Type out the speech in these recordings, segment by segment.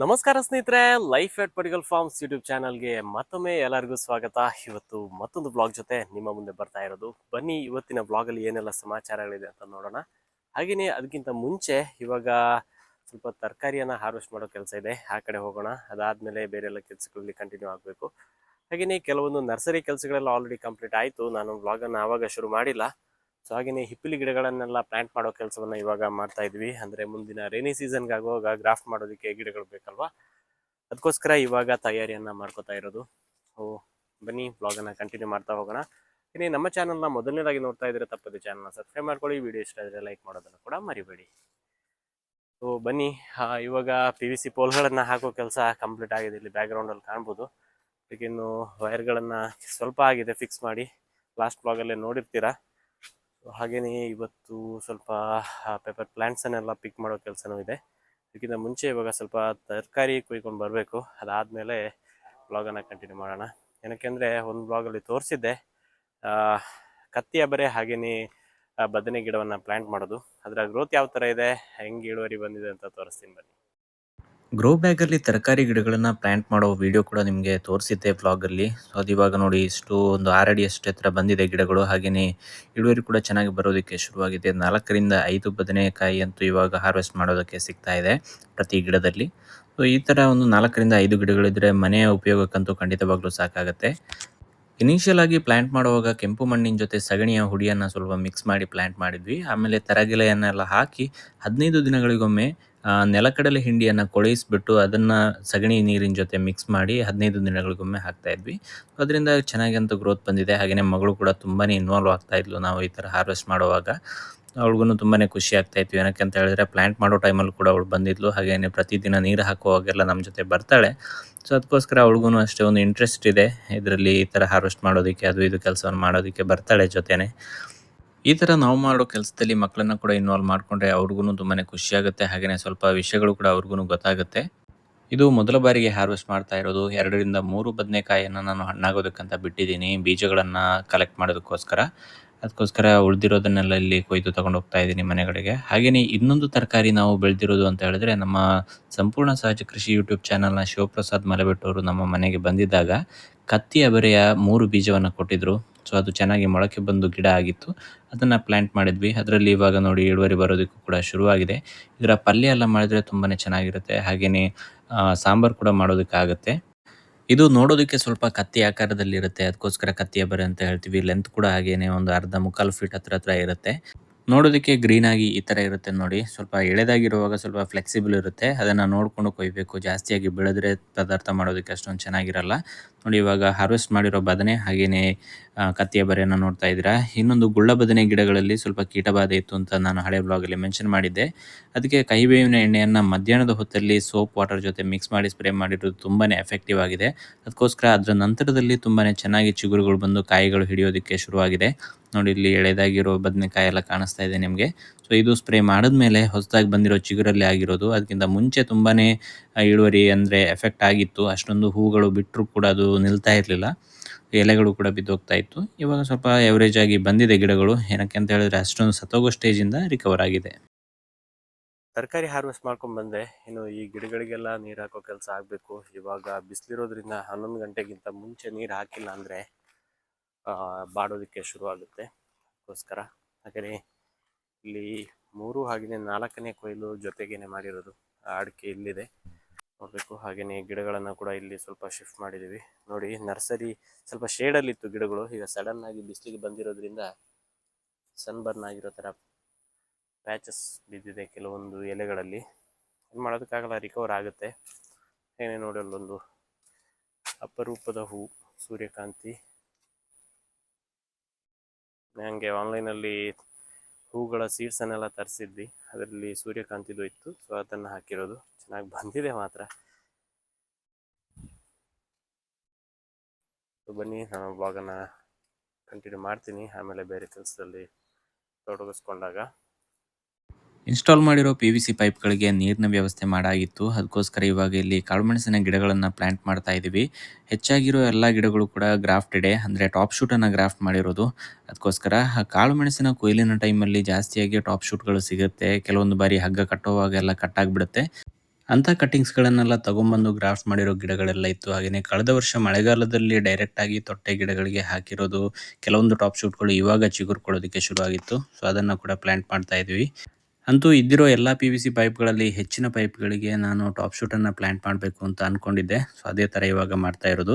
ನಮಸ್ಕಾರ ಸ್ನೇಹಿತರೆ, ಲೈಫ್ ಎಟ್ ಪಡಿಗಲ್ forms YouTube ಚಾನಲ್ಗೆ ಮತ್ತೊಮ್ಮೆ ಎಲ್ಲರಿಗೂ ಸ್ವಾಗತ. ಇವತ್ತು ಮತ್ತೊಂದು ಬ್ಲಾಗ್ ಜೊತೆ ನಿಮ್ಮ ಮುಂದೆ ಬರ್ತಾ ಇರೋದು. ಬನ್ನಿ ಇವತ್ತಿನ ಬ್ಲಾಗಲ್ಲಿ ಏನೆಲ್ಲ ಸಮಾಚಾರಗಳಿದೆ ಅಂತ ನೋಡೋಣ. ಹಾಗೆಯೇ ಅದಕ್ಕಿಂತ ಮುಂಚೆ ಇವಾಗ ಸ್ವಲ್ಪ ತರಕಾರಿಯನ್ನು ಹಾರ್ವೆಸ್ಟ್ ಮಾಡೋ ಕೆಲಸ ಇದೆ, ಆ ಕಡೆ ಹೋಗೋಣ. ಅದಾದಮೇಲೆ ಬೇರೆ ಎಲ್ಲ ಕೆಲಸಗಳಲ್ಲಿ ಕಂಟಿನ್ಯೂ ಆಗಬೇಕು. ಹಾಗೆಯೇ ಕೆಲವೊಂದು ನರ್ಸರಿ ಕೆಲಸಗಳೆಲ್ಲ ಆಲ್ರೆಡಿ ಕಂಪ್ಲೀಟ್ ಆಯಿತು. ನಾನು ಬ್ಲಾಗನ್ನು ಆವಾಗ ಶುರು ಮಾಡಿಲ್ಲ. ಸೊ ಹಾಗೆಯೇ ಹಿಪ್ಪಲಿ ಗಿಡಗಳನ್ನೆಲ್ಲ ಪ್ಲಾಂಟ್ ಮಾಡೋ ಕೆಲಸವನ್ನು ಇವಾಗ ಮಾಡ್ತಾ ಇದ್ವಿ. ಅಂದರೆ ಮುಂದಿನ ರೈನಿ ಸೀಸನ್ಗೆ ಆಗುವಾಗ ಗ್ರಾಫ್ಟ್ ಮಾಡೋದಕ್ಕೆ ಗಿಡಗಳು ಬೇಕಲ್ವಾ, ಅದಕ್ಕೋಸ್ಕರ ಇವಾಗ ತಯಾರಿಯನ್ನು ಮಾಡ್ಕೋತಾ ಇರೋದು. ಸೊ ಬನ್ನಿ ಬ್ಲಾಗನ್ನು ಕಂಟಿನ್ಯೂ ಮಾಡ್ತಾ ಹೋಗೋಣ. ಇನ್ನು ನಮ್ಮ ಚಾನಲ್ನ ಮೊದಲನೇದಾಗಿ ನೋಡ್ತಾ ಇದ್ರೆ ತಪ್ಪದೆ ಚಾನಲ್ನ ಸಬ್ಸ್ಕ್ರೈಬ್ ಮಾಡ್ಕೊಳ್ಳಿ. ವಿಡಿಯೋ ಇಷ್ಟ ಆದರೆ ಲೈಕ್ ಮಾಡೋದನ್ನು ಕೂಡ ಮರಿಬೇಡಿ. ಸೊ ಬನ್ನಿ, ಇವಾಗ PVC ಪೋಲ್ಗಳನ್ನು ಹಾಕೋ ಕೆಲಸ ಕಂಪ್ಲೀಟ್ ಆಗಿದೆ. ಇಲ್ಲಿ ಬ್ಯಾಕ್ಗ್ರೌಂಡಲ್ಲಿ ಕಾಣ್ಬೋದು. ಇನ್ನು ವೈರ್ಗಳನ್ನು ಸ್ವಲ್ಪ ಆಗಿದೆ ಫಿಕ್ಸ್ ಮಾಡಿ, ಲಾಸ್ಟ್ ಬ್ಲಾಗಲ್ಲೇ ನೋಡಿರ್ತೀರಾ. ಹಾಗೆಯೇ ಇವತ್ತು ಸ್ವಲ್ಪ ಪೆಪ್ಪರ್ ಪ್ಲ್ಯಾಂಟ್ಸನ್ನೆಲ್ಲ ಪಿಕ್ ಮಾಡೋ ಕೆಲಸನೂ ಇದೆ. ಇದಕ್ಕಿಂತ ಮುಂಚೆ ಇವಾಗ ಸ್ವಲ್ಪ ತರಕಾರಿ ಕೊಯ್ಕೊಂಡು ಬರಬೇಕು. ಅದಾದಮೇಲೆ ಬ್ಲಾಗನ್ನು ಕಂಟಿನ್ಯೂ ಮಾಡೋಣ. ಏನಕ್ಕೆಂದರೆ ಒಂದು ಬ್ಲಾಗಲ್ಲಿ ತೋರಿಸಿದ್ದೆ ಕತ್ತಿಯ ಬರೆ ಹಾಗೆಯೇ ಬದನೆ ಗಿಡವನ್ನು ಪ್ಲ್ಯಾಂಟ್ ಮಾಡೋದು. ಅದರ ಗ್ರೋತ್ ಯಾವ ಥರ ಇದೆ, ಹೆಂಗೆ ಇಳುವರಿ ಬಂದಿದೆ ಅಂತ ತೋರಿಸ್ತೀನಿ ಬನ್ನಿ. ಗ್ರೋ ಬ್ಯಾಗಲ್ಲಿ ತರಕಾರಿ ಗಿಡಗಳನ್ನ ಪ್ಲಾಂಟ್ ಮಾಡೋ ವಿಡಿಯೋ ಕೂಡ ನಿಮಗೆ ತೋರಿಸಿದ್ದೆ ವ್ಲಾಗಲ್ಲಿ. ಸೊ ಅದು ಇವಾಗ ನೋಡಿ ಇಷ್ಟು ಒಂದು 6 ಅಡಿ ಅಷ್ಟು ಎತ್ತರ ಬಂದಿದೆ ಗಿಡಗಳು. ಹಾಗೆಯೇ ಇಳುವರಿ ಕೂಡ ಚೆನ್ನಾಗಿ ಬರೋದಕ್ಕೆ ಶುರುವಾಗಿದೆ. 4ರಿಂದ 5 ಬದನೆಕಾಯಿ ಅಂತೂ ಇವಾಗ ಹಾರ್ವೆಸ್ಟ್ ಮಾಡೋದಕ್ಕೆ ಸಿಗ್ತಾ ಇದೆ ಪ್ರತಿ ಗಿಡದಲ್ಲಿ. ಸೊ ಈ ಥರ ಒಂದು 4ರಿಂದ 5 ಗಿಡಗಳಿದ್ರೆ ಮನೆಯ ಉಪಯೋಗಕ್ಕಂತೂ ಖಂಡಿತವಾಗ್ಲೂ ಸಾಕಾಗುತ್ತೆ. ಇನಿಷಿಯಲ್ ಆಗಿ ಪ್ಲಾಂಟ್ ಮಾಡುವಾಗ ಕೆಂಪು ಮಣ್ಣಿನ ಜೊತೆ ಸಗಣಿಯ ಹುಡಿಯನ್ನು ಸ್ವಲ್ಪ ಮಿಕ್ಸ್ ಮಾಡಿ ಪ್ಲಾಂಟ್ ಮಾಡಿದ್ವಿ. ಆಮೇಲೆ ತರಗೆಲೆಯನ್ನೆಲ್ಲ ಹಾಕಿ 15 ದಿನಗಳಿಗೊಮ್ಮೆ ನೆಲಕಡಲೆ ಹಿಂಡಿಯನ್ನು ಕೊಳೆಯಿಸ್ಬಿಟ್ಟು ಅದನ್ನು ಸಗಣಿ ನೀರಿನ ಜೊತೆ ಮಿಕ್ಸ್ ಮಾಡಿ 15 ದಿನಗಳಿಗೊಮ್ಮೆ ಹಾಕ್ತಾ ಇದ್ವಿ. ಅದರಿಂದ ಚೆನ್ನಾಗಿ ಅಂತೂ ಗ್ರೋತ್ ಬಂದಿದೆ. ಹಾಗೆಯೇ ಮಗಳು ಕೂಡ ತುಂಬಾ ಇನ್ವಾಲ್ವ್ ಆಗ್ತಾ ಇದ್ಲು ನಾವು ಈ ಥರ ಹಾರ್ವೆಸ್ಟ್ ಮಾಡುವಾಗ. ಅವಳಿಗೂ ತುಂಬಾ ಖುಷಿ ಆಗ್ತಾ ಇತ್ತು. ಏನಕ್ಕೆ ಅಂತ ಹೇಳಿದ್ರೆ ಪ್ಲಾಂಟ್ ಮಾಡೋ ಟೈಮಲ್ಲಿ ಕೂಡ ಅವಳು ಬಂದಿದ್ಲು. ಹಾಗೆಯೇ ಪ್ರತಿದಿನ ನೀರು ಹಾಕುವಾಗೆಲ್ಲ ನಮ್ಮ ಜೊತೆ ಬರ್ತಾಳೆ. ಸೊ ಅದಕ್ಕೋಸ್ಕರ ಅವಳಿಗೂ ಅಷ್ಟೇ ಒಂದು ಇಂಟ್ರೆಸ್ಟ್ ಇದೆ ಇದರಲ್ಲಿ, ಈ ಥರ ಹಾರ್ವೆಸ್ಟ್ ಮಾಡೋದಕ್ಕೆ, ಅದು ಇದು ಕೆಲಸವನ್ನು ಮಾಡೋದಕ್ಕೆ ಬರ್ತಾಳೆ ಜೊತೆನೆ. ಈ ಥರ ನಾವು ಮಾಡೋ ಕೆಲಸದಲ್ಲಿ ಮಕ್ಕಳನ್ನ ಕೂಡ ಇನ್ವಾಲ್ವ್ ಮಾಡಿಕೊಂಡ್ರೆ ಅವ್ರಿಗೂ ತುಂಬಾ ಖುಷಿಯಾಗುತ್ತೆ. ಹಾಗೆಯೇ ಸ್ವಲ್ಪ ವಿಷಯಗಳು ಕೂಡ ಅವ್ರಿಗೂ ಗೊತ್ತಾಗುತ್ತೆ. ಇದು ಮೊದಲ ಬಾರಿಗೆ ಹಾರ್ವೆಸ್ಟ್ ಮಾಡ್ತಾ ಇರೋದು. 2ರಿಂದ 3 ಬದನೆಕಾಯಿಯನ್ನು ನಾನು ಹಣ್ಣಾಗೋದಕ್ಕಂತ ಬಿಟ್ಟಿದ್ದೀನಿ ಬೀಜಗಳನ್ನು ಕಲೆಕ್ಟ್ ಮಾಡೋದಕ್ಕೋಸ್ಕರ. ಅದಕ್ಕೋಸ್ಕರ ಉಳಿದಿರೋದನ್ನೆಲ್ಲ ಇಲ್ಲಿ ಕೊಯ್ದು ತಗೊಂಡು ಹೋಗ್ತಾ ಇದ್ದೀನಿ ಮನೆಗಳಿಗೆ. ಹಾಗೆಯೇ ಇನ್ನೊಂದು ತರಕಾರಿ ನಾವು ಬೆಳೆದಿರೋದು ಅಂತ ಹೇಳಿದ್ರೆ, ನಮ್ಮ ಸಂಪೂರ್ಣ ಸಹಜ ಕೃಷಿ ಯೂಟ್ಯೂಬ್ ಚಾನಲ್ನ ಶಿವಪ್ರಸಾದ್ ಮಲೆಬೆಟ್ಟು ಅವರು ನಮ್ಮ ಮನೆಗೆ ಬಂದಿದ್ದಾಗ ಕತ್ತಿ ಅಬರೆಯ 3 ಬೀಜವನ್ನು ಕೊಟ್ಟಿದ್ದರು. ಸೊ ಅದು ಚೆನ್ನಾಗಿ ಮೊಳಕೆ ಬಂದು ಗಿಡ ಆಗಿತ್ತು. ಅದನ್ನು ಪ್ಲ್ಯಾಂಟ್ ಮಾಡಿದ್ವಿ. ಅದರಲ್ಲಿ ಇವಾಗ ನೋಡಿ ಇಳುವರಿ ಬರೋದಕ್ಕೂ ಕೂಡ ಶುರುವಾಗಿದೆ. ಇದರ ಪಲ್ಯ ಎಲ್ಲ ಮಾಡಿದ್ರೆ ತುಂಬಾ ಚೆನ್ನಾಗಿರುತ್ತೆ. ಹಾಗೆಯೇ ಸಾಂಬಾರು ಕೂಡ ಮಾಡೋದಕ್ಕಾಗುತ್ತೆ. ಇದು ನೋಡೋದಕ್ಕೆ ಸ್ವಲ್ಪ ಕತ್ತಿ ಆಕಾರದಲ್ಲಿರುತ್ತೆ. ಅದಕ್ಕೋಸ್ಕರ ಕತ್ತಿಯ ಬರೆ ಅಂತ ಹೇಳ್ತೀವಿ. ಲೆಂತ್ ಕೂಡ ಹಾಗೇನೆ ಒಂದು ಅರ್ಧ ಮುಕ್ಕಾಲು ಫೀಟ್ ಹತ್ರ ಇರುತ್ತೆ. ನೋಡೋದಕ್ಕೆ ಗ್ರೀನ್ ಆಗಿ ಈ ಥರ ಇರುತ್ತೆ ನೋಡಿ. ಸ್ವಲ್ಪ ಎಳೆದಾಗಿರುವಾಗ ಸ್ವಲ್ಪ ಫ್ಲೆಕ್ಸಿಬಲ್ ಇರುತ್ತೆ. ಅದನ್ನು ನೋಡಿಕೊಂಡು ಕೊಯ್ಬೇಕು. ಜಾಸ್ತಿಯಾಗಿ ಬೆಳೆದ್ರೆ ಪದಾರ್ಥ ಮಾಡೋದಕ್ಕೆ ಅಷ್ಟೊಂದು ಚೆನ್ನಾಗಿರಲ್ಲ. ನೋಡಿ ಇವಾಗ ಹಾರ್ವೆಸ್ಟ್ ಮಾಡಿರೋ ಬದನೆ ಹಾಗೆಯೇ ಕತ್ತಿಯ ಬರೆಯನ್ನು ನೋಡ್ತಾ ಇದ್ದೀರಾ. ಇನ್ನೊಂದು ಗುಳ್ಳ ಬದನೆ ಗಿಡಗಳಲ್ಲಿ ಸ್ವಲ್ಪ ಕೀಟಬಾಧೆ ಇತ್ತು ಅಂತ ನಾನು ಹಳೆ ಬ್ಲಾಗಲ್ಲಿ ಮೆನ್ಷನ್ ಮಾಡಿದ್ದೆ. ಅದಕ್ಕೆ ಕಹಿಬೇವಿನ ಎಣ್ಣೆಯನ್ನು ಮಧ್ಯಾಹ್ನದ ಹೊತ್ತಲ್ಲಿ ಸೋಪ್ ವಾಟರ್ ಜೊತೆ ಮಿಕ್ಸ್ ಮಾಡಿ ಸ್ಪ್ರೇ ಮಾಡಿರೋದು ತುಂಬಾ ಎಫೆಕ್ಟಿವ್ ಆಗಿದೆ. ಅದಕ್ಕೋಸ್ಕರ ಅದರ ನಂತರದಲ್ಲಿ ತುಂಬಾ ಚೆನ್ನಾಗಿ ಚಿಗುರುಗಳು ಬಂದು ಕಾಯಿಗಳು ಹಿಡಿಯೋದಕ್ಕೆ ಶುರುವಾಗಿದೆ. ನೋಡಿ ಇಲ್ಲಿ ಎಳೆದಾಗಿರೋ ಬದನೆಕಾಯಿ ಎಲ್ಲ ಕಾಣಿಸ್ತಾ ಇದೆ ನಿಮಗೆ. ಸೊ ಇದು ಸ್ಪ್ರೇ ಮಾಡಿದ್ಮೇಲೆ ಹೊಸದಾಗಿ ಬಂದಿರೋ ಚಿಗುರಲ್ಲಿ ಆಗಿರೋದು. ಅದಕ್ಕಿಂತ ಮುಂಚೆ ತುಂಬಾ ಇಳುವರಿ ಅಂದರೆ ಎಫೆಕ್ಟ್ ಆಗಿತ್ತು. ಅಷ್ಟೊಂದು ಹೂಗಳು ಬಿಟ್ಟರೂ ಕೂಡ ಅದು ನಿಲ್ತಾ ಇರಲಿಲ್ಲ. ಎಲೆಗಳು ಕೂಡ ಬಿದ್ದೋಗ್ತಾ ಇತ್ತು. ಇವಾಗ ಸ್ವಲ್ಪ ಎವರೇಜ್ ಆಗಿ ಬಂದಿದೆ ಗಿಡಗಳು. ಏನಕ್ಕೆ ಅಂತ ಹೇಳಿದ್ರೆ ಅಷ್ಟೊಂದು ಸತ್ತೋಗೋ ಸ್ಟೇಜಿಂದ ರಿಕವರ್ ಆಗಿದೆ. ತರಕಾರಿ ಹಾರ್ವೆಸ್ಟ್ ಮಾಡ್ಕೊಂಡು ಬಂದೆ. ಇನ್ನು ಈ ಗಿಡಗಳಿಗೆಲ್ಲ ನೀರು ಹಾಕೋ ಕೆಲಸ ಆಗಬೇಕು. ಇವಾಗ ಬಿಸಿಲಿರೋದ್ರಿಂದ 11 ಗಂಟೆಗಿಂತ ಮುಂಚೆ ನೀರು ಹಾಕಿಲ್ಲ ಅಂದರೆ ಬಾಡೋದಕ್ಕೆ ಶುರು ಆಗುತ್ತೆ. ಅದಕ್ಕೋಸ್ಕರ ಹಾಗೆಯೇ ಇಲ್ಲಿ 3 ಹಾಗೆಯೇ 4ನೇ ಕೊಯ್ಲು ಜೊತೆಗೇನೆ ಮಾಡಿರೋದು. ಅಡಿಕೆ ಇಲ್ಲಿದೆ ನೋಡಬೇಕು. ಹಾಗೆಯೇ ಗಿಡಗಳನ್ನು ಕೂಡ ಇಲ್ಲಿ ಸ್ವಲ್ಪ ಶಿಫ್ಟ್ ಮಾಡಿದ್ದೀವಿ. ನೋಡಿ ನರ್ಸರಿ ಸ್ವಲ್ಪ ಶೇಡಲ್ಲಿತ್ತು ಗಿಡಗಳು. ಈಗ ಸಡನ್ನಾಗಿ ಬಿಸಿಲಿಗೆ ಬಂದಿರೋದ್ರಿಂದ ಸನ್ಬರ್ನ್ ಆಗಿರೋ ಥರ ಪ್ಯಾಚಸ್ ಬಿದ್ದಿದೆ ಕೆಲವೊಂದು ಎಲೆಗಳಲ್ಲಿ. ಏನು ಮಾಡೋದಕ್ಕಾಗಲ್ಲ, ರಿಕವರ್ ಆಗುತ್ತೆ. ಏನೇ ನೋಡಿ ಅಲ್ಲೊಂದು ಅಪರೂಪದ ಹೂ ಸೂರ್ಯಕಾಂತಿ. ನನಗೆ ಆನ್ಲೈನಲ್ಲಿ ಹೂಗಳ ಸೀಡ್ಸನ್ನೆಲ್ಲ ತರಿಸಿದ್ವಿ. ಅದರಲ್ಲಿ ಸೂರ್ಯಕಾಂತಿದು ಇತ್ತು. ಸೊ ಅದನ್ನು ಹಾಕಿರೋದು ಚೆನ್ನಾಗಿ ಬಂದಿದೆ ಮಾತ್ರ. ಬನ್ನಿ ನಾನು ಬ್ಲಾಗನ್ನು ಕಂಟಿನ್ಯೂ ಮಾಡ್ತೀನಿ ಆಮೇಲೆ ಬೇರೆ ಕೆಲಸದಲ್ಲಿ ತೊಡಗಿಸ್ಕೊಂಡಾಗ. ಇನ್ಸ್ಟಾಲ್ ಮಾಡಿರೋ PVC ಪೈಪ್ಗಳಿಗೆ ನೀರಿನ ವ್ಯವಸ್ಥೆ ಮಾಡಾಗಿತ್ತು. ಅದಕ್ಕೋಸ್ಕರ ಇವಾಗ ಇಲ್ಲಿ ಕಾಳುಮೆಣಸಿನ ಗಿಡಗಳನ್ನು ಪ್ಲಾಂಟ್ ಮಾಡ್ತಾ ಇದ್ದೀವಿ. ಹೆಚ್ಚಾಗಿರೋ ಎಲ್ಲ ಗಿಡಗಳು ಕೂಡ ಗ್ರಾಫ್ಟೆಡೆ, ಅಂದರೆ ಟಾಪ್ ಶೂಟನ್ನು ಗ್ರಾಫ್ಟ್ ಮಾಡಿರೋದು. ಅದಕ್ಕೋಸ್ಕರ ಕಾಳುಮೆಣಸಿನ ಕೊಯ್ಲಿನ ಟೈಮಲ್ಲಿ ಜಾಸ್ತಿಯಾಗಿ ಟಾಪ್ ಶೂಟ್ಗಳು ಸಿಗುತ್ತೆ. ಕೆಲವೊಂದು ಬಾರಿ ಹಗ್ಗ ಕಟ್ಟೋವಾಗೆಲ್ಲ ಕಟ್ಟಾಗಿಬಿಡುತ್ತೆ. ಅಂಥ ಕಟ್ಟಿಂಗ್ಸ್‌ಗಳನ್ನೆಲ್ಲ ತಗೊಂಬಂದು ಗ್ರಾಫ್ಟ್ ಮಾಡಿರೋ ಗಿಡಗಳೆಲ್ಲ ಇತ್ತು. ಹಾಗೇನೇ ಕಳೆದ ವರ್ಷ ಮಳೆಗಾಲದಲ್ಲಿ ಡೈರೆಕ್ಟಾಗಿ ತೊಟ್ಟೆ ಗಿಡಗಳಿಗೆ ಹಾಕಿರೋದು ಕೆಲವೊಂದು ಟಾಪ್ ಶೂಟ್‌ಗಳು ಇವಾಗ ಚಿಗುರ್ಕೊಳ್ಳೋದಕ್ಕೆ ಶುರುವಾಗಿತ್ತು. ಸೊ ಅದನ್ನು ಕೂಡ ಪ್ಲಾಂಟ್ ಮಾಡ್ತಾ ಇದ್ವಿ. ಅಂತೂ ಇದ್ದಿರೋ ಎಲ್ಲ PVC ಪೈಪ್‌ಗಳಲ್ಲಿ ಹೆಚ್ಚಿನ ಪೈಪ್‌ಗಳಿಗೆ ನಾನು ಟಾಪ್ ಶೂಟನ್ನು ಪ್ಲಾಂಟ್ ಮಾಡಬೇಕು ಅಂತ ಅಂದ್ಕೊಂಡಿದ್ದೆ. ಸೊ ಅದೇ ಥರ ಇವಾಗ ಮಾಡ್ತಾ ಇರೋದು.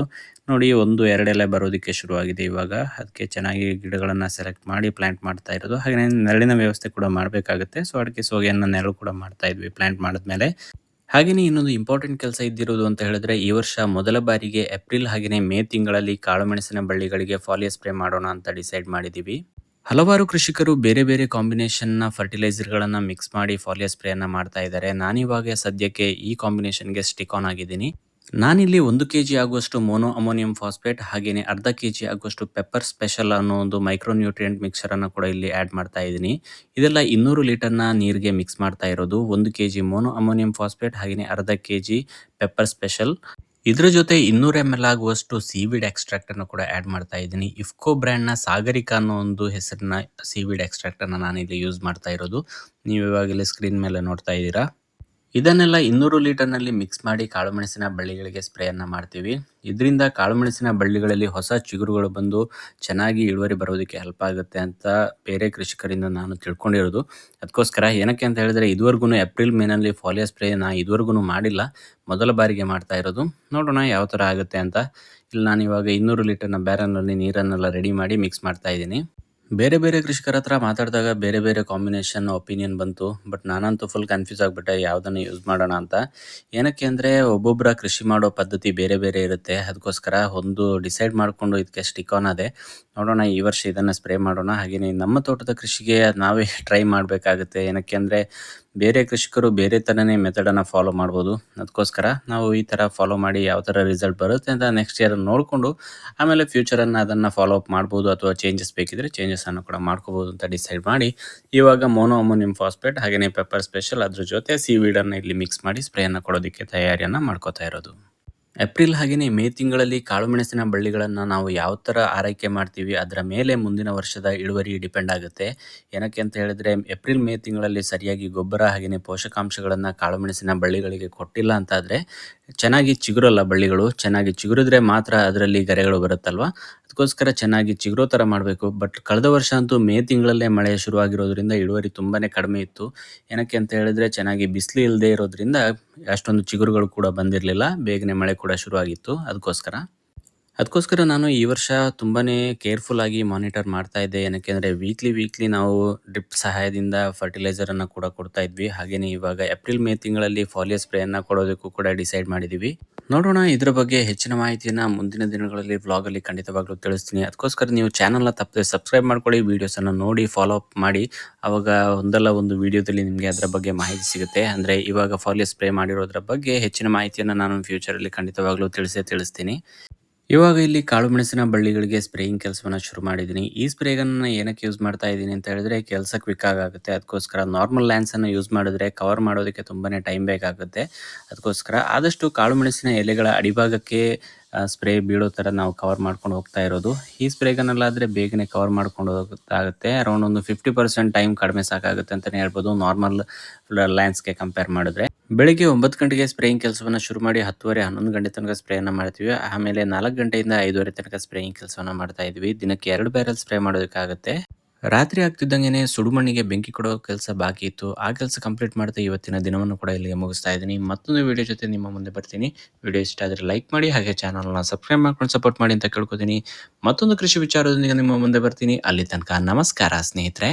ನೋಡಿ 1, 2 ಎಲೆ ಬರೋದಕ್ಕೆ ಶುರುವಾಗಿದೆ ಇವಾಗ. ಅದಕ್ಕೆ ಚೆನ್ನಾಗಿ ಗಿಡಗಳನ್ನು ಸೆಲೆಕ್ಟ್ ಮಾಡಿ ಪ್ಲಾಂಟ್ ಮಾಡ್ತಾ ಇರೋದು. ಹಾಗೆಯೇ ನೆರಳಿನ ವ್ಯವಸ್ಥೆ ಕೂಡ ಮಾಡಬೇಕಾಗುತ್ತೆ. ಸೊ ಅಡಿಕೆ ಸೋಗೆಯನ್ನು ನೆರಳು ಕೂಡ ಮಾಡ್ತಾ ಇದ್ವಿ ಪ್ಲಾಂಟ್ ಮಾಡಿದ್ಮೇಲೆ. ಹಾಗೆಯೇ ಇನ್ನೊಂದು ಇಂಪಾರ್ಟೆಂಟ್ ಕೆಲಸ ಇದ್ದಿರೋದು ಅಂತ ಹೇಳಿದ್ರೆ, ಈ ವರ್ಷ ಮೊದಲ ಬಾರಿಗೆ ಏಪ್ರಿಲ್ ಹಾಗೆಯೇ ಮೇ ತಿಂಗಳಲ್ಲಿ ಕಾಳುಮೆಣಸಿನ ಬಳ್ಳಿಗಳಿಗೆ ಫಾಲಿಯರ್ ಸ್ಪ್ರೇ ಮಾಡೋಣ ಅಂತ ಡಿಸೈಡ್ ಮಾಡಿದ್ದೀವಿ. ಹಲವಾರು ಕೃಷಿಕರು ಬೇರೆ ಬೇರೆ ಕಾಂಬಿನೇಷನ್ನ ಫರ್ಟಿಲೈಸರ್ಗಳನ್ನು ಮಿಕ್ಸ್ ಮಾಡಿ ಫಾಲಿಯರ್ ಸ್ಪ್ರೇಯನ್ನು ಮಾಡ್ತಾ ಇದ್ದಾರೆ. ನಾನಿವಾಗ ಸದ್ಯಕ್ಕೆ ಈ ಕಾಂಬಿನೇಷನ್ಗೆ ಸ್ಟಿಕ್ ಆನ್ ಆಗಿದ್ದೀನಿ. ನಾನಿಲ್ಲಿ 1 ಕೆಜಿ ಆಗುವಷ್ಟು ಮೋನೋ ಅಮೋನಿಯಂ ಫಾಸ್ಫೇಟ್ ಹಾಗೆಯೇ ಅರ್ಧ ಕೆಜಿ ಆಗುವಷ್ಟು ಪೆಪ್ಪರ್ ಸ್ಪೆಷಲ್ ಅನ್ನೋ ಒಂದು ಮೈಕ್ರೋ ನ್ಯೂಟ್ರಿಯೆಂಟ್ ಮಿಕ್ಸರನ್ನು ಕೂಡ ಇಲ್ಲಿ ಆ್ಯಡ್ ಮಾಡ್ತಾ ಇದ್ದೀನಿ. ಇದೆಲ್ಲ 200 ಲೀಟರ್ನ ನೀರಿಗೆ ಮಿಕ್ಸ್ ಮಾಡ್ತಾ ಇರೋದು. 1 ಕೆಜಿ ಮೋನೋ ಅಮೋನಿಯಂ ಫಾಸ್ಫೇಟ್ ಹಾಗೆಯೇ ಅರ್ಧ ಕೆಜಿ ಪೆಪ್ಪರ್ ಸ್ಪೆಷಲ್. ಇದ್ರ ಜೊತೆ 200 ml ಆಗುವಷ್ಟು ಸೀವೀಡ್ ಎಕ್ಸ್ಟ್ರಾಕ್ಟನ್ನು ಕೂಡ ಆ್ಯಡ್ ಮಾಡ್ತಾ ಇದ್ದೀನಿ. ಇಫ್ಕೋ ಬ್ರ್ಯಾಂಡ್ನ ಸಾಗರಿಕಾ ಅನ್ನೋ ಒಂದು ಹೆಸರಿನ ಸೀವೀಡ್ ಎಕ್ಸ್ಟ್ರಾಕ್ಟನ್ನು ನಾನಿಲ್ಲಿ ಯೂಸ್ ಮಾಡ್ತಾ ಇರೋದು. ನೀವು ಇವಾಗ ಇಲ್ಲಿ ಸ್ಕ್ರೀನ್ ಮೇಲೆ ನೋಡ್ತಾ ಇದ್ದೀರಾ. ಇದನ್ನೆಲ್ಲ 200 ಲೀಟರ್ನಲ್ಲಿ ಮಿಕ್ಸ್ ಮಾಡಿ ಕಾಳುಮೆಣಸಿನ ಬಳ್ಳಿಗಳಿಗೆ ಸ್ಪ್ರೇಯನ್ನು ಮಾಡ್ತೀವಿ. ಇದರಿಂದ ಕಾಳುಮೆಣಸಿನ ಬಳ್ಳಿಗಳಲ್ಲಿ ಹೊಸ ಚಿಗುರುಗಳು ಬಂದು ಚೆನ್ನಾಗಿ ಇಳುವರಿ ಬರೋದಕ್ಕೆ ಹೆಲ್ಪ್ ಆಗುತ್ತೆ ಅಂತ ಬೇರೆ ಕೃಷಿಕರಿಂದ ನಾನು ತಿಳ್ಕೊಂಡಿರೋದು. ಅದಕ್ಕೋಸ್ಕರ ಏನಕ್ಕೆ ಅಂತ ಹೇಳಿದ್ರೆ, ಇದುವರೆಗೂ ಏಪ್ರಿಲ್ ಮೇನಲ್ಲಿ ಫಾಲಿಯರ್ ಸ್ಪ್ರೇ ಇದುವರೆಗೂ ಮಾಡಿಲ್ಲ. ಮೊದಲ ಬಾರಿಗೆ ಮಾಡ್ತಾ ಇರೋದು. ನೋಡೋಣ ಯಾವ ಥರ ಆಗುತ್ತೆ ಅಂತ. ಇಲ್ಲಿ ನಾನಿವಾಗ 200 ಲೀಟರ್ನ ಬ್ಯಾರಲ್ನಲ್ಲಿ ನೀರನ್ನೆಲ್ಲ ರೆಡಿ ಮಾಡಿ ಮಿಕ್ಸ್ ಮಾಡ್ತಾ ಇದ್ದೀನಿ. ಬೇರೆ ಬೇರೆ ಕೃಷಿಕರ ಹತ್ರ ಮಾತಾಡಿದಾಗ ಬೇರೆ ಬೇರೆ ಕಾಂಬಿನೇಷನ್ ಒಪಿನಿಯನ್ ಬಂತು. ಬಟ್ ನಾನಂತೂ ಫುಲ್ ಕನ್ಫ್ಯೂಸ್ ಆಗಿಬಿಟ್ಟೆ ಯಾವುದನ್ನು ಯೂಸ್ ಮಾಡೋಣ ಅಂತ. ಏನಕ್ಕೆ ಅಂದರೆ, ಒಬ್ಬೊಬ್ಬರ ಕೃಷಿ ಮಾಡೋ ಪದ್ಧತಿ ಬೇರೆ ಬೇರೆ ಇರುತ್ತೆ. ಅದಕ್ಕೋಸ್ಕರ ಒಂದು ಡಿಸೈಡ್ ಮಾಡಿಕೊಂಡು ಇದಕ್ಕೆ ಸ್ಟಿಕ್ ಆನ್ ಆದೆ. ನೋಡೋಣ ಈ ವರ್ಷ ಇದನ್ನು ಸ್ಪ್ರೇ ಮಾಡೋಣ. ಹಾಗೆಯೇ ನಮ್ಮ ತೋಟದ ಕೃಷಿಗೆ ನಾವೇ ಟ್ರೈ ಮಾಡಬೇಕಾಗುತ್ತೆ. ಏನಕ್ಕೆ ಅಂದರೆ, ಬೇರೆ ಕೃಷಿಕರು ಬೇರೆ ಥರನೇ ಮೆಥಡನ್ನು ಫಾಲೋ ಮಾಡ್ಬೋದು. ಅದಕ್ಕೋಸ್ಕರ ನಾವು ಈ ಥರ ಫಾಲೋ ಮಾಡಿ ಯಾವ ಥರ ರಿಸಲ್ಟ್ ಬರುತ್ತೆ ಅಂತ ನೆಕ್ಸ್ಟ್ ಇಯರ್ ನೋಡಿಕೊಂಡು ಆಮೇಲೆ ಫ್ಯೂಚರನ್ನು ಅದನ್ನು ಫಾಲೋ ಅಪ್ ಮಾಡ್ಬೋದು, ಅಥವಾ ಚೇಂಜಸ್ ಬೇಕಿದ್ರೆ ಚೇಂಜಸನ್ನು ಕೂಡ ಮಾಡ್ಕೋಬೋದು ಅಂತ ಡಿಸೈಡ್ ಮಾಡಿ ಇವಾಗ ಮೋನೋ ಅಮೋನಿಯಂ ಫಾಸ್ಫೇಟ್ ಹಾಗೆಯೇ ಪೆಪ್ಪರ್ ಸ್ಪೆಷಲ್ ಅದ್ರ ಜೊತೆ ಸೀವೀಡನ್ನು ಇಲ್ಲಿ ಮಿಕ್ಸ್ ಮಾಡಿ ಸ್ಪ್ರೇಯನ್ನು ಕೊಡೋದಕ್ಕೆ ತಯಾರಿಯನ್ನು ಮಾಡ್ಕೋತಾ ಇರೋದು. ಏಪ್ರಿಲ್ ಹಾಗೆಯೇ ಮೇ ತಿಂಗಳಲ್ಲಿ ಕಾಳುಮೆಣಸಿನ ಬಳ್ಳಿಗಳನ್ನು ನಾವು ಯಾವ ಥರ ಆರೈಕೆ ಮಾಡ್ತೀವಿ ಅದರ ಮೇಲೆ ಮುಂದಿನ ವರ್ಷದ ಇಳುವರಿ ಡಿಪೆಂಡ್ ಆಗುತ್ತೆ. ಏನಕ್ಕೆ ಅಂತ ಹೇಳಿದ್ರೆ, ಏಪ್ರಿಲ್ ಮೇ ತಿಂಗಳಲ್ಲಿ ಸರಿಯಾಗಿ ಗೊಬ್ಬರ ಹಾಗೆಯೇ ಪೋಷಕಾಂಶಗಳನ್ನು ಕಾಳುಮೆಣಸಿನ ಬಳ್ಳಿಗಳಿಗೆ ಕೊಟ್ಟಿಲ್ಲ ಅಂತಾದರೆ ಚೆನ್ನಾಗಿ ಚಿಗುರಲ್ಲ ಬಳ್ಳಿಗಳು. ಚೆನ್ನಾಗಿ ಚಿಗುರಿದ್ರೆ ಮಾತ್ರ ಅದರಲ್ಲಿ ಗರೆಗಳು ಬರುತ್ತಲ್ವ. ಅದಕ್ಕೋಸ್ಕರ ಚೆನ್ನಾಗಿ ಚಿಗುರೋ ಥರ ಮಾಡಬೇಕು. ಬಟ್ ಕಳೆದ ವರ್ಷ ಅಂತೂ ಮೇ ತಿಂಗಳಲ್ಲೇ ಮಳೆ ಶುರುವಾಗಿರೋದ್ರಿಂದ ಇಳುವರಿ ತುಂಬಾ ಕಡಿಮೆ ಇತ್ತು. ಏನಕ್ಕೆ ಅಂತ ಹೇಳಿದ್ರೆ, ಚೆನ್ನಾಗಿ ಬಿಸಿಲು ಇಲ್ಲದೆ ಇರೋದ್ರಿಂದ ಅಷ್ಟೊಂದು ಚಿಗುರುಗಳು ಕೂಡ ಬಂದಿರಲಿಲ್ಲ. ಬೇಗನೆ ಮಳೆ ಕೂಡ ಶುರುವಾಗಿತ್ತು. ಅದಕ್ಕೋಸ್ಕರ ನಾನು ಈ ವರ್ಷ ತುಂಬಾ ಕೇರ್ಫುಲ್ಲಾಗಿ ಮಾನಿಟರ್ ಮಾಡ್ತಾ ಇದ್ದೆ. ಏನಕ್ಕೆ ಅಂದರೆ, ವೀಕ್ಲಿ ನಾವು ಡ್ರಿಪ್ ಸಹಾಯದಿಂದ ಫರ್ಟಿಲೈಸರನ್ನು ಕೂಡ ಕೊಡ್ತಾ ಇದ್ವಿ. ಹಾಗೆಯೇ ಇವಾಗ ಏಪ್ರಿಲ್ ಮೇ ತಿಂಗಳಲ್ಲಿ ಫಾಲಿಯರ್ ಸ್ಪ್ರೇಯನ್ನು ಕೊಡೋದಕ್ಕೂ ಕೂಡ ಡಿಸೈಡ್ ಮಾಡಿದ್ದೀವಿ. ನೋಡೋಣ, ಇದರ ಬಗ್ಗೆ ಹೆಚ್ಚಿನ ಮಾಹಿತಿಯನ್ನು ಮುಂದಿನ ದಿನಗಳಲ್ಲಿ ವ್ಲಾಗಲ್ಲಿ ಖಂಡಿತವಾಗ್ಲೂ ತಿಳಿಸ್ತೀನಿ. ಅದಕ್ಕೋಸ್ಕರ ನೀವು ಚಾನಲ್ನ ತಪ್ಪದೆ ಸಬ್ಸ್ಕ್ರೈಬ್ ಮಾಡ್ಕೊಳ್ಳಿ, ವೀಡಿಯೋಸನ್ನು ನೋಡಿ ಫಾಲೋ ಅಪ್ ಮಾಡಿ. ಆವಾಗ ಒಂದಲ್ಲ ಒಂದು ವೀಡಿಯೋದಲ್ಲಿ ನಿಮಗೆ ಅದರ ಬಗ್ಗೆ ಮಾಹಿತಿ ಸಿಗುತ್ತೆ. ಅಂದರೆ ಇವಾಗ ಫಾಲಿಯರ್ ಸ್ಪ್ರೇ ಮಾಡಿರೋದ್ರ ಬಗ್ಗೆ ಹೆಚ್ಚಿನ ಮಾಹಿತಿಯನ್ನು ನಾನು ಫ್ಯೂಚರಲ್ಲಿ ಖಂಡಿತವಾಗ್ಲೂ ತಿಳಿಸ್ತೀನಿ. ಇವಾಗ ಇಲ್ಲಿ ಕಾಳುಮೆಣಸಿನ ಬಳ್ಳಿಗಳಿಗೆ ಸ್ಪ್ರೇಯಿಂಗ್ ಕೆಲಸವನ್ನು ಶುರು ಮಾಡಿದ್ದೀನಿ. ಈ ಸ್ಪ್ರೇಗನ್ನು ಏನಕ್ಕೆ ಯೂಸ್ ಮಾಡ್ತಾ ಇದ್ದೀನಿ ಅಂತ ಹೇಳಿದ್ರೆ, ಕೆಲಸ ಕ್ವಿಕ್ ಆಗುತ್ತೆ. ಅದಕ್ಕೋಸ್ಕರ ನಾರ್ಮಲ್ ಲ್ಯಾಂಡ್ಸನ್ನು ಯೂಸ್ ಮಾಡಿದ್ರೆ ಕವರ್ ಮಾಡೋದಕ್ಕೆ ತುಂಬಾ ಟೈಮ್ ಬೇಕಾಗುತ್ತೆ. ಅದಕ್ಕೋಸ್ಕರ ಆದಷ್ಟು ಕಾಳುಮೆಣಸಿನ ಎಲೆಗಳ ಅಡಿಭಾಗಕ್ಕೆ ಸ್ಪ್ರೇ ಬೀಳೋ ಥರ ನಾವು ಕವರ್ ಮಾಡ್ಕೊಂಡು ಹೋಗ್ತಾ ಇರೋದು. ಈ ಸ್ಪ್ರೇಗನ್ನಲ್ಲಾದರೆ ಬೇಗನೆ ಕವರ್ ಮಾಡ್ಕೊಂಡು ಹೋಗುತ್ತೆ. ಅರೌಂಡ್ ಒಂದು 50% ಟೈಮ್ ಕಡಿಮೆ ಸಾಕಾಗುತ್ತೆ ಅಂತಲೇ ಹೇಳ್ಬೋದು, ನಾರ್ಮಲ್ ಲ್ಯಾಂಡ್ಸ್ಗೆ ಕಂಪೇರ್ ಮಾಡಿದ್ರೆ. ಬೆಳಿಗ್ಗೆ 9 ಗಂಟೆಗೆ ಸ್ಪ್ರೇಯಿಂಗ್ ಕೆಲಸವನ್ನು ಶುರು ಮಾಡಿ 10:30, 11 ಗಂಟೆ ತನಕ ಸ್ಪ್ರೇಯನ್ನು ಮಾಡ್ತೀವಿ. ಆಮೇಲೆ 4 ಗಂಟೆಯಿಂದ 5:30 ತನಕ ಸ್ಪ್ರೇಯಿಂಗ್ ಕೆಲಸವನ್ನು ಮಾಡ್ತಾ ಇದ್ವಿ. ದಿನಕ್ಕೆ 2 ಬ್ಯಾರಲ್ ಸ್ಪ್ರೇ ಮಾಡೋದಕ್ಕಾಗುತ್ತೆ. ರಾತ್ರಿ ಆಗ್ತಿದ್ದಂಗೆ ಸುಡುಮಣ್ಣಿಗೆ ಬೆಂಕಿ ಕೊಡೋ ಕೆಲಸ ಬಾಕಿ ಇತ್ತು. ಆ ಕೆಲಸ ಕಂಪ್ಲೀಟ್ ಮಾಡ್ತಾ ಇವತ್ತಿನ ದಿನವನ್ನು ಕೂಡ ಇಲ್ಲಿಗೆ ಮುಗಿಸ್ತಾ ಇದ್ದೀನಿ. ಮತ್ತೊಂದು ವಿಡಿಯೋ ಜೊತೆ ನಿಮ್ಮ ಮುಂದೆ ಬರ್ತೀನಿ. ವಿಡಿಯೋ ಇಷ್ಟ ಆದರೆ ಲೈಕ್ ಮಾಡಿ, ಹಾಗೆ ಚಾನಲ್ನ ಸಬ್ಸ್ಕ್ರೈಬ್ ಮಾಡ್ಕೊಂಡು ಸಪೋರ್ಟ್ ಮಾಡಿ ಅಂತ ಕೇಳ್ಕೊತೀನಿ. ಮತ್ತೊಂದು ಕೃಷಿ ವಿಚಾರದೊಂದಿಗೆ ನಿಮ್ಮ ಮುಂದೆ ಬರ್ತೀನಿ. ಅಲ್ಲಿ ತನಕ ನಮಸ್ಕಾರ ಸ್ನೇಹಿತರೆ.